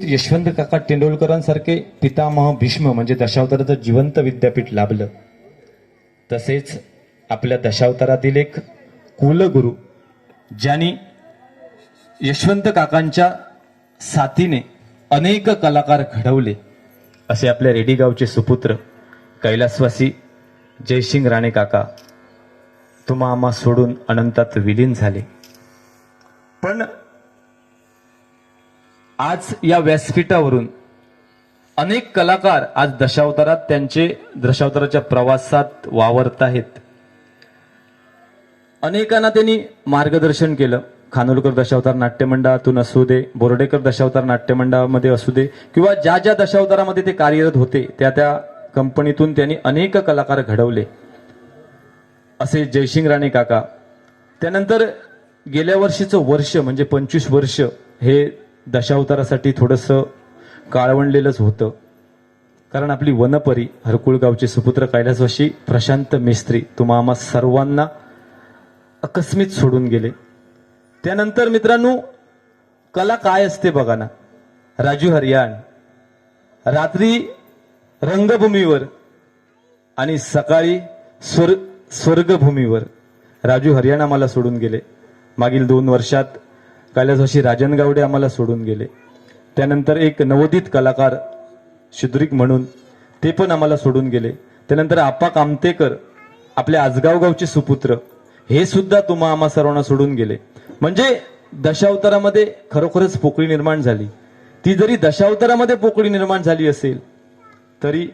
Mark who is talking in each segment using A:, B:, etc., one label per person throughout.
A: यशवंत काका तेंडुलकरांसारखे पितामह भीष्म म्हणजे दशावताराचं जिवंत विद्यापीठ लाभलं. तसेच आपल्या दशावतारातील एक कुलगुरू ज्यांनी यशवंत काकांच्या साथीने अनेक कलाकार घडवले असे आपल्या रेडी गावचे सुपुत्र कैलासवासी जयसिंग राणे काका तुम्हा आम्हा सोडून अनंतात विलीन झाले. पण आज या व्यासपीठावरून अनेक कलाकार आज दशावतारात त्यांचे दशावताराच्या प्रवासात वावरत आहेत. अनेकांना त्यांनी मार्गदर्शन केलं. खानोलकर दशावतार नाट्यमंडळातून असू दे, बोर्डेकर दशावतार नाट्यमंडळामध्ये असू दे, किंवा ज्या ज्या दशावतारामध्ये ते कार्यरत होते त्या त्या कंपनीतून त्यांनी अनेक कलाकार घडवले असे जयसिंग राणे काका. त्यानंतर गेल्या वर्षीचं वर्ष म्हणजे 25 वर्ष हे दशावतारासाठी थोडंसं काळवंडलेलंच होतं. कारण आपली वनपरी हरकुळगावचे सुपुत्र कैलासवासी प्रशांत मेस्त्री तुम्हा आम्हा सर्वांना अकस्मित सोडून गेले. त्यानंतर मित्रांनो, कला काय असते बघा ना. राजू हरियाण रात्री रंगभूमीवर आणि सकाळी स्वर्गभूमीवर राजू हरियाण आम्हाला सोडून गेले. मागील 2 वर्षात कैलासवासी राजन गावडे आम्हाला सोडून गेले. त्यानंतर एक नवोदित कलाकार शुद्रिक म्हणून ते पण आम्हाला सोडून गेले. त्यानंतर आप्पा कामतेकर आपल्या आजगाव गावचे सुपुत्र हे सुद्धा तुम्हा आम्हा सर्वांना सोडून गेले. म्हणजे दशावतारामध्ये खरोखरच पोकळी निर्माण झाली. ती जरी दशावतारामध्ये पोकळी निर्माण झाली असेल तरी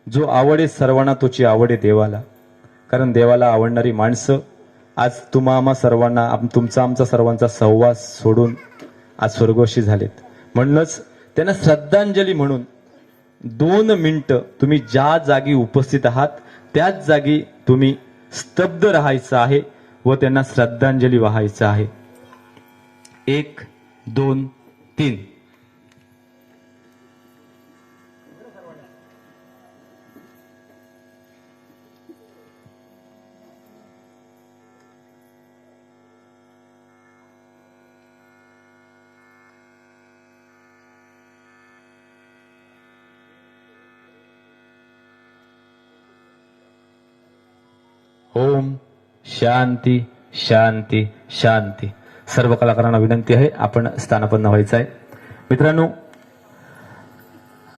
A: जो आवडे सर्वांना तोची आवडे देवाला. कारण देवाला आवडणारी माणसं आज तुम्हा आम्हा सर्वांना तुमचा आमचा सर्वांचा सहवास सोडून आज स्वर्गवासी झालेत. म्हणूनच त्यांना श्रद्धांजली म्हणून 2 मिनिटं तुम्ही ज्या जागी उपस्थित आहात त्याच जागी तुम्ही स्तब्ध राहायचं आहे व त्यांना श्रद्धांजली वाहायचं आहे. 1 2 3. ओम शांती शांती शांती. सर्व कलाकारांना विनंती आहे आपण स्थानापन्न व्हायचं आहे. मित्रांनो,